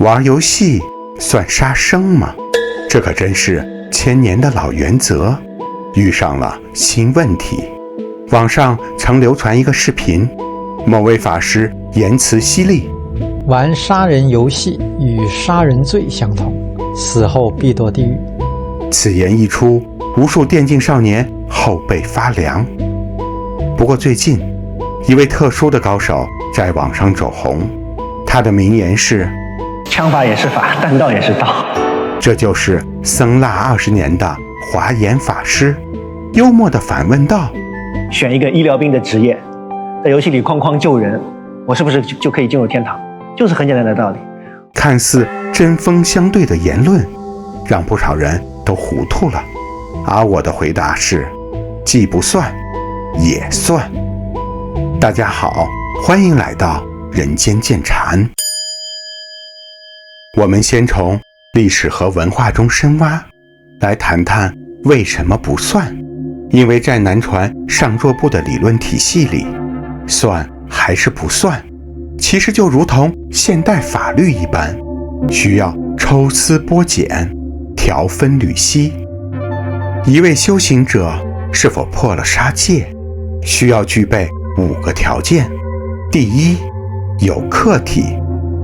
玩游戏算杀生吗？这可真是千年的老原则，遇上了新问题。网上曾流传一个视频，某位法师言辞犀利，玩杀人游戏与杀人罪相同，死后必堕地狱。此言一出，无数电竞少年后背发凉。不过最近，一位特殊的高手在网上走红，他的名言是：枪法也是法，弹道也是道。这就是僧腊20年的华严法师，幽默地反问道：选一个医疗兵的职业，在游戏里哐哐救人，我是不是就可以进入天堂？就是很简单的道理。看似针锋相对的言论，让不少人都糊涂了。而我的回答是：既不算，也算。大家好，欢迎来到人间见禅。我们先从历史和文化中深挖，来谈谈为什么不算。因为在南传上座部的理论体系里，算还是不算，其实就如同现代法律一般，需要抽丝剥茧，条分缕析。一位修行者是否破了杀戒，需要具备5个条件。第一，有客体，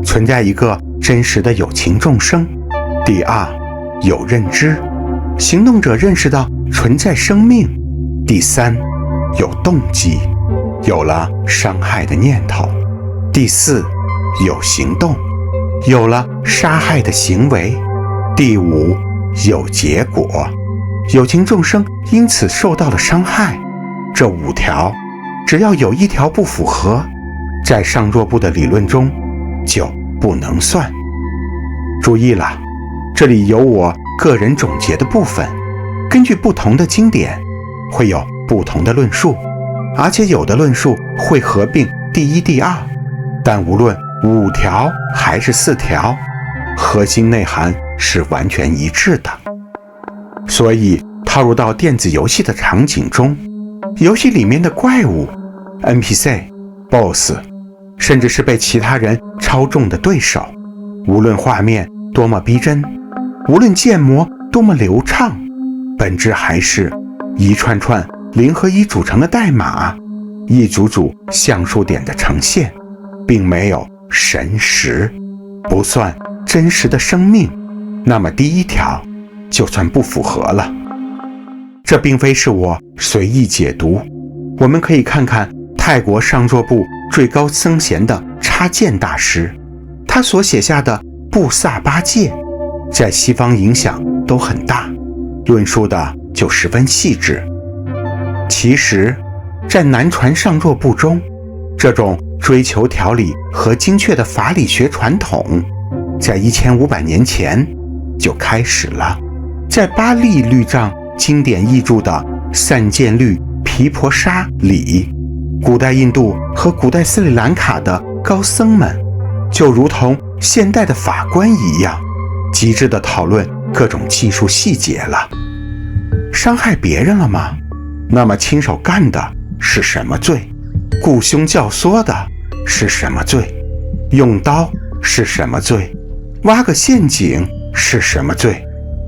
存在一个真实的有情众生。第二，有认知，行动者认识到存在生命。第三，有动机，有了伤害的念头。第四，有行动，有了杀害的行为。第五，有结果，有情众生因此受到了伤害。这5条，只要有1条不符合，在上座部的理论中就不能算。注意了，这里有我个人总结的部分，根据不同的经典会有不同的论述，而且有的论述会合并第1、第2，但无论5条还是4条，核心内涵是完全一致的。所以套入到电子游戏的场景中，游戏里面的怪物、NPC、BOSS， 甚至是被其他人操纵的对手，无论画面多么逼真，无论建模多么流畅，本质还是一串串0和1组成的代码，一组组像素点的呈现，并没有神识，不算真实的生命，那么第1条就算不符合了。这并非是我随意解读，我们可以看看泰国上座部最高僧衔的插剑大师，他所写下的布萨八戒，在西方影响都很大，论述的就十分细致。其实在南传上座部中，这种追求条理和精确的法理学传统在1500年前就开始了。在巴利律藏经典译著的散见律毗婆沙里，古代印度和古代斯里兰卡的高僧们就如同现代的法官一样，极致地讨论各种技术细节了。伤害别人了吗？那么亲手干的是什么罪？雇凶教唆的是什么罪？用刀是什么罪？挖个陷阱是什么罪？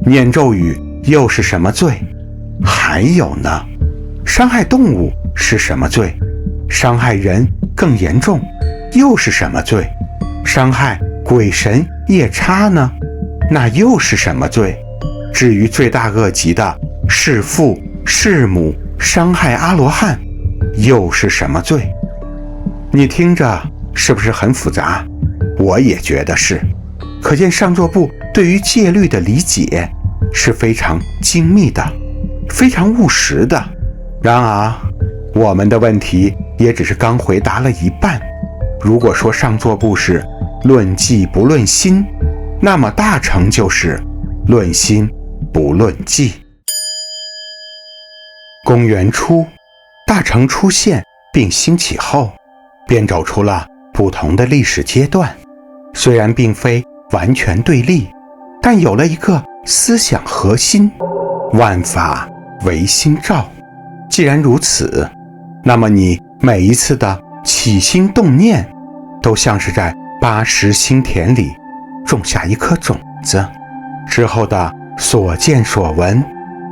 念咒语又是什么罪？还有呢，伤害动物是什么罪？伤害人更严重，又是什么罪？伤害鬼神夜叉呢？那又是什么罪？至于罪大恶极的弑父弑母伤害阿罗汉，又是什么罪？你听着是不是很复杂？我也觉得是。可见上座部对于戒律的理解是非常精密的，非常务实的。然而我们的问题也只是刚回答了一半。如果说上座部是论技不论心，那么大乘就是论心不论技。公元初，大乘出现并兴起后，便走出了不同的历史阶段，虽然并非完全对立，但有了一个思想核心：万法唯心造。既然如此，那么你每一次的起心动念，都像是在80心田里种下一颗种子，之后的所见所闻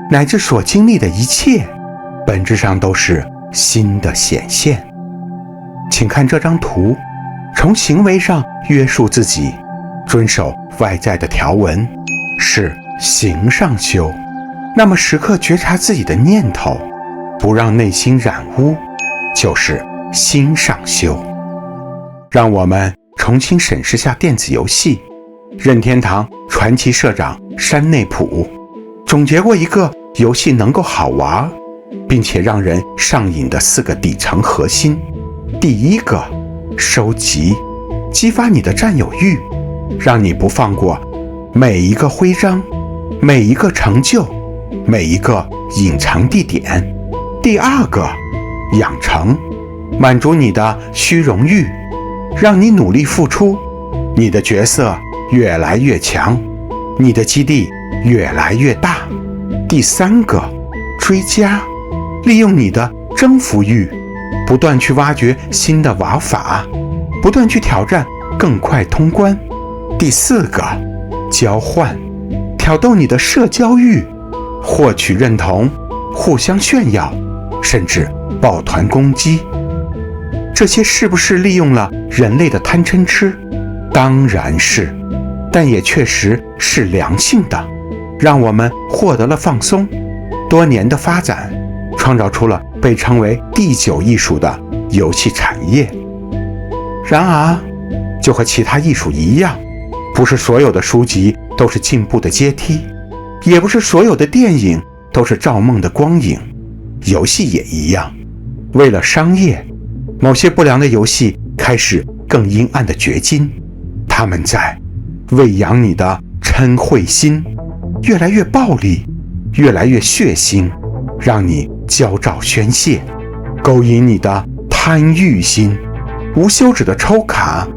乃至所经历的一切，本质上都是心的显现。请看这张图，从行为上约束自己，遵守外在的条文，是行上修。那么时刻觉察自己的念头，不让内心染污，就是心上修。让我们重新审视下电子游戏。任天堂传奇社长山内溥总结过一个游戏能够好玩并且让人上瘾的4个底层核心。第一个，收集，激发你的占有欲，让你不放过每一个徽章，每一个成就，每一个隐藏地点。第二个，养成，满足你的虚荣欲，让你努力付出，你的角色越来越强，你的基地越来越大。第三个，追加，利用你的征服欲，不断去挖掘新的玩法，不断去挑战更快通关。第四个，交换，挑逗你的社交欲，获取认同，互相炫耀，甚至抱团攻击。这些是不是利用了人类的贪嗔痴？当然是，但也确实是良性的，让我们获得了放松。多年的发展，创造出了被称为第9艺术的游戏产业。然而，就和其他艺术一样，不是所有的书籍都是进步的阶梯，也不是所有的电影都是造梦的光影。游戏也一样，为了商业，某些不良的游戏开始更阴暗的掘金，他们在喂养你的嗔恚心，越来越暴力，越来越血腥，让你焦躁宣泄，勾引你的贪欲心，无休止的抽卡，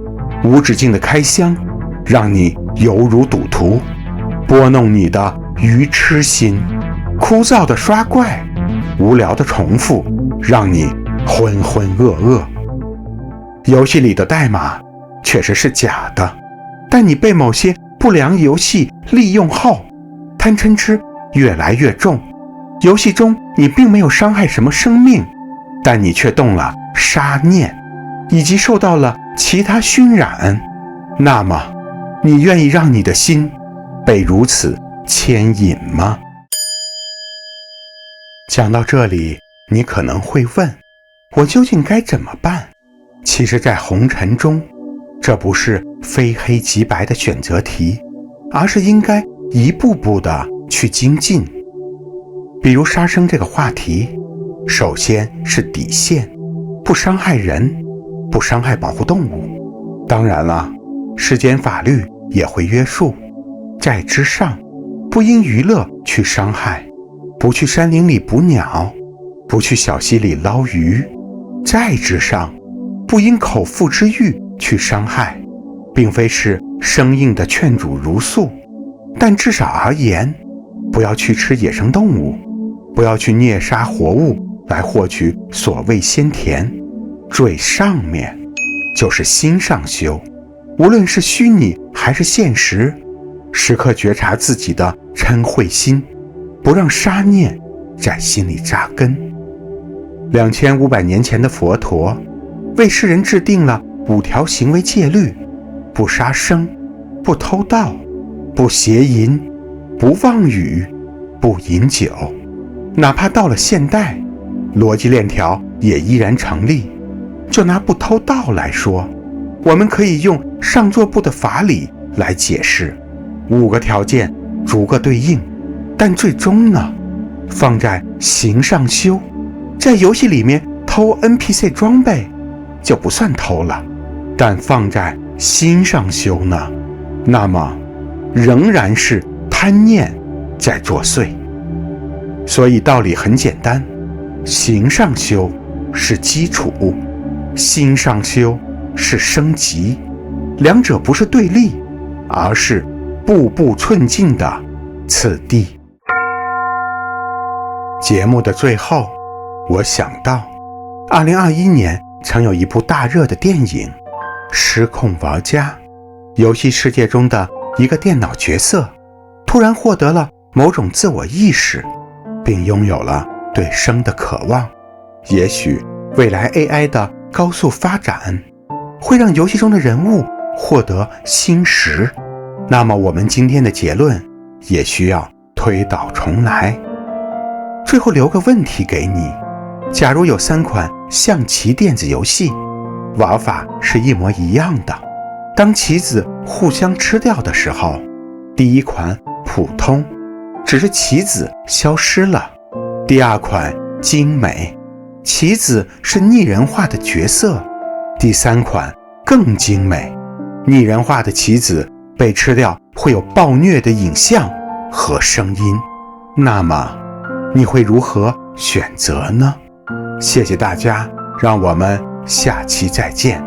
无止境的开箱，让你犹如赌徒，拨弄你的愚痴心，枯燥的刷怪，无聊的重复，让你浑浑噩噩。游戏里的代码确实是假的，但你被某些不良游戏利用后，贪嗔痴越来越重。游戏中你并没有伤害什么生命，但你却动了杀念，以及受到了其他熏染。那么，你愿意让你的心被如此牵引吗？讲到这里，你可能会问，我究竟该怎么办？其实在红尘中，这不是非黑即白的选择题，而是应该一步步的去精进。比如杀生这个话题，首先是底线，不伤害人，不伤害保护动物。当然了，世间法律也会约束。在之上，不因娱乐去伤害，不去山林里捕鸟，不去小溪里捞鱼。在之上，不因口腹之欲去伤害，并非是生硬的劝阻如诉，但至少而言，不要去吃野生动物，不要去虐杀活物来获取所谓鲜甜。最上面就是心上修，无论是虚拟还是现实，时刻觉察自己的嗔恚心，不让杀念在心里扎根。2500年前的佛陀为世人制定了5条行为戒律：不杀生，不偷盗，不邪淫，不妄语，不饮酒。哪怕到了现代，逻辑链条也依然成立。就拿不偷盗来说，我们可以用上座部的法理来解释，5个条件逐个对应，但最终呢，放在行上修，在游戏里面偷 NPC 装备就不算偷了，但放在心上修呢，那么仍然是贪念在作祟。所以道理很简单，行上修是基础，心上修是升级，两者不是对立，而是步步寸进的次第。节目的最后，我想到2021年曾有一部大热的电影《失控玩家》，游戏世界中的一个电脑角色，突然获得了某种自我意识，并拥有了对生的渴望，也许未来 AI 的高速发展会让游戏中的人物获得心识，那么我们今天的结论也需要推倒重来。最后留个问题给你，假如有3款象棋电子游戏，玩法是一模一样的，当棋子互相吃掉的时候，第一款普通，只是棋子消失了；第二款精美，棋子是拟人化的角色；第3款更精美，拟人化的棋子被吃掉会有暴虐的影像和声音。那么你会如何选择呢？谢谢大家，让我们下期再见。